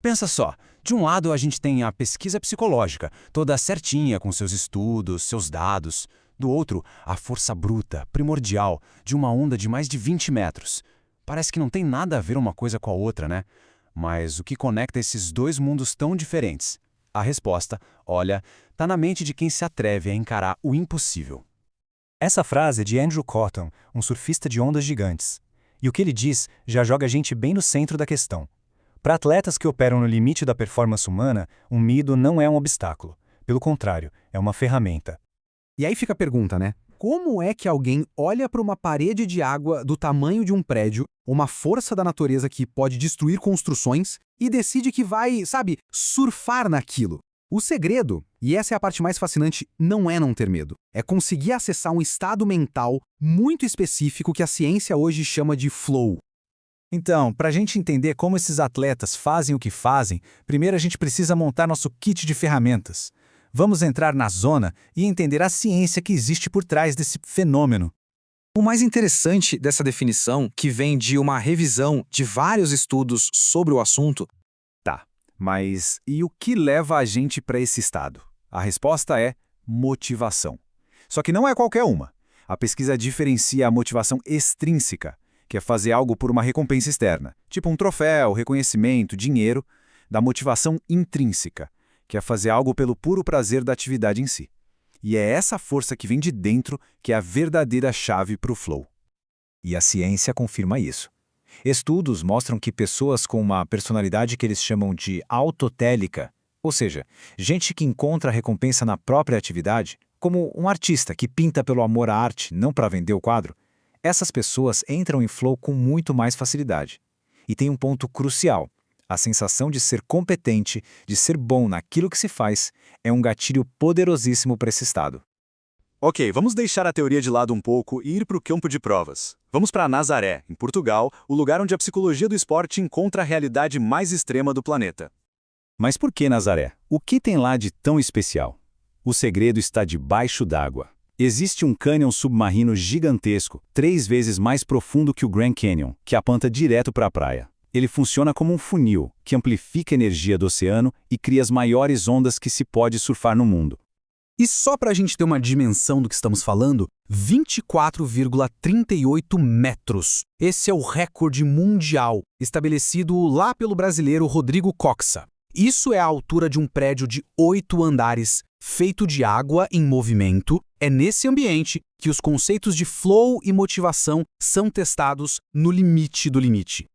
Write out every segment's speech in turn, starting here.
Pensa só, de um lado a gente tem a pesquisa psicológica, toda certinha com seus estudos, seus dados. Do outro, a força bruta, primordial, de uma onda de mais de 20 metros. Parece que não tem nada a ver uma coisa com a outra, né? Mas o que conecta esses dois mundos tão diferentes? A resposta, olha, tá na mente de quem se atreve a encarar o impossível. Essa frase é de Andrew Cotton, um surfista de ondas gigantes. E o que ele diz já joga a gente bem no centro da questão. Para atletas que operam no limite da performance humana, o medo não é um obstáculo. Pelo contrário, é uma ferramenta. E aí fica a pergunta, né? Como é que alguém olha para uma parede de água do tamanho de um prédio, uma força da natureza que pode destruir construções, e decide que vai, sabe, surfar naquilo? O segredo, e essa é a parte mais fascinante, não é não ter medo. É conseguir acessar um estado mental muito específico que a ciência hoje chama de flow. Então, para a gente entender como esses atletas fazem o que fazem, primeiro a gente precisa montar nosso kit de ferramentas. Vamos entrar na zona e entender a ciência que existe por trás desse fenômeno. O mais interessante dessa definição, que vem de uma revisão de vários estudos sobre o assunto, Mas e o que leva a gente para esse estado? A resposta é motivação. Só que não é qualquer uma. A pesquisa diferencia a motivação extrínseca, que é fazer algo por uma recompensa externa, tipo um troféu, reconhecimento, dinheiro, da motivação intrínseca, que é fazer algo pelo puro prazer da atividade em si. E é essa força que vem de dentro que é a verdadeira chave para o flow. E a ciência confirma isso. Estudos mostram que pessoas com uma personalidade que eles chamam de autotélica, ou seja, gente que encontra a recompensa na própria atividade, como um artista que pinta pelo amor à arte, não para vender o quadro, essas pessoas entram em flow com muito mais facilidade. E tem um ponto crucial: a sensação de ser competente, de ser bom naquilo que se faz, é um gatilho poderosíssimo para esse estado. Ok, vamos deixar a teoria de lado um pouco e ir para o campo de provas. Vamos para Nazaré, em Portugal, o lugar onde a psicologia do esporte encontra a realidade mais extrema do planeta. Mas por que Nazaré? O que tem lá de tão especial? O segredo está debaixo d'água. Existe um cânion submarino gigantesco, 3 vezes mais profundo que o Grand Canyon, que aponta direto para a praia. Ele funciona como um funil, que amplifica a energia do oceano e cria as maiores ondas que se pode surfar no mundo. E só para a gente ter uma dimensão do que estamos falando, 24,38 metros. Esse é o recorde mundial, estabelecido lá pelo brasileiro Rodrigo Coxa. Isso é a altura de um prédio de 8 andares, feito de água em movimento. É nesse ambiente que os conceitos de flow e motivação são testados no limite do limite.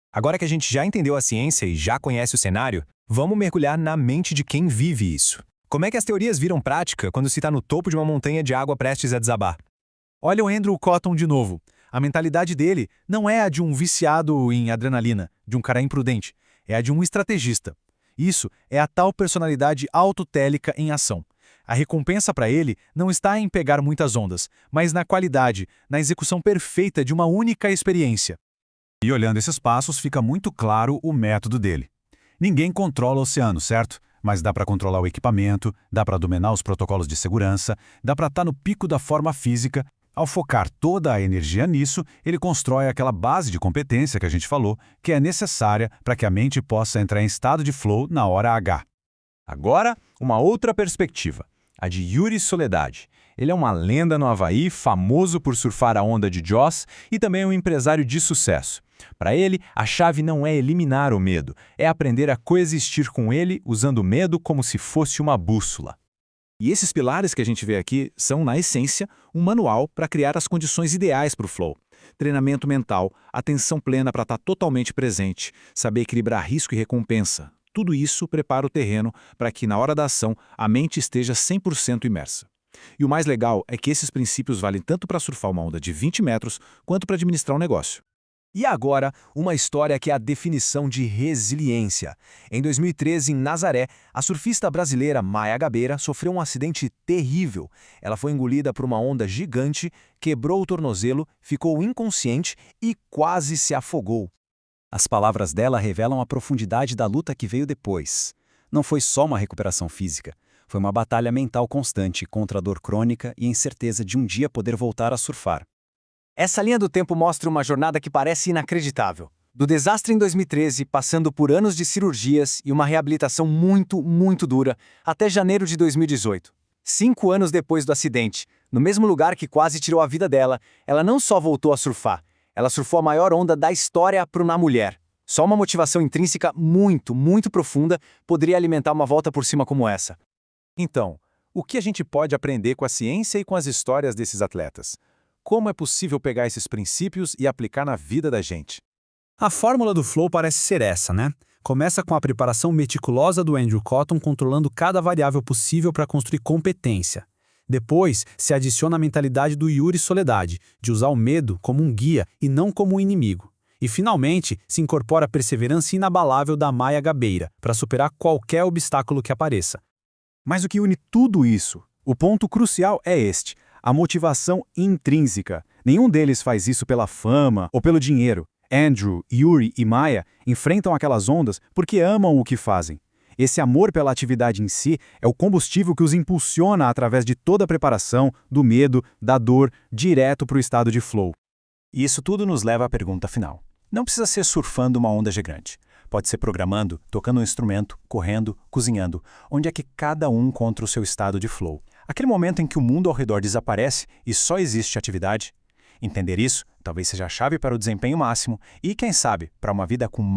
Agora que a gente já entendeu a ciência e já conhece o cenário, vamos mergulhar na mente de quem vive isso. Como é que as teorias viram prática quando se está no topo de uma montanha de água prestes a desabar? Olha o Andrew Cotton de novo. A mentalidade dele não é a de um viciado em adrenalina, de um cara imprudente. É a de um estrategista. Isso é a tal personalidade autotélica em ação. A recompensa para ele não está em pegar muitas ondas, mas na qualidade, na execução perfeita de uma única experiência. E olhando esses passos, fica muito claro o método dele. Ninguém controla o oceano, certo? Mas dá para controlar o equipamento, dá para dominar os protocolos de segurança, dá para estar no pico da forma física. Ao focar toda a energia nisso, ele constrói aquela base de competência que a gente falou, que é necessária para que a mente possa entrar em estado de flow na hora H. Agora, uma outra perspectiva, a de Yuri Soledade. Ele é uma lenda no Havaí, famoso por surfar a onda de Jaws e também um empresário de sucesso. Para ele, a chave não é eliminar o medo, é aprender a coexistir com ele usando o medo como se fosse uma bússola. E esses pilares que a gente vê aqui são, na essência, um manual para criar as condições ideais para o flow. Treinamento mental, atenção plena para estar totalmente presente, saber equilibrar risco e recompensa. Tudo isso prepara o terreno para que, na hora da ação, a mente esteja 100% imersa. E o mais legal é que esses princípios valem tanto para surfar uma onda de 20 metros quanto para administrar um negócio. E agora, uma história que é a definição de resiliência. Em 2013, em Nazaré, a surfista brasileira Maia Gabeira sofreu um acidente terrível. Ela foi engolida por uma onda gigante, quebrou o tornozelo, ficou inconsciente e quase se afogou. As palavras dela revelam a profundidade da luta que veio depois. Não foi só uma recuperação física, foi uma batalha mental constante contra a dor crônica e a incerteza de um dia poder voltar a surfar. Essa linha do tempo mostra uma jornada que parece inacreditável. Do desastre em 2013, passando por anos de cirurgias e uma reabilitação muito dura, até janeiro de 2018. 5 anos depois do acidente, no mesmo lugar que quase tirou a vida dela, ela não só voltou a surfar, ela surfou a maior onda da história para uma mulher. Só uma motivação intrínseca muito profunda poderia alimentar uma volta por cima como essa. Então, o que a gente pode aprender com a ciência e com as histórias desses atletas? Como é possível pegar esses princípios e aplicar na vida da gente? A fórmula do flow parece ser essa, né? Começa com a preparação meticulosa do Andrew Cotton controlando cada variável possível para construir competência. Depois, se adiciona a mentalidade do Yuri Soledade, de usar o medo como um guia e não como um inimigo. E, finalmente, se incorpora a perseverança inabalável da Maya Gabeira, para superar qualquer obstáculo que apareça. Mas o que une tudo isso? O ponto crucial é este: a motivação intrínseca. Nenhum deles faz isso pela fama ou pelo dinheiro. Andrew, Yuri e Maya enfrentam aquelas ondas porque amam o que fazem. Esse amor pela atividade em si é o combustível que os impulsiona através de toda a preparação, do medo, da dor, direto para o estado de flow. E isso tudo nos leva à pergunta final. Não precisa ser surfando uma onda gigante. Pode ser programando, tocando um instrumento, correndo, cozinhando, onde é que cada um encontra o seu estado de flow. Aquele momento em que o mundo ao redor desaparece e só existe atividade. Entender isso talvez seja a chave para o desempenho máximo e, quem sabe, para uma vida com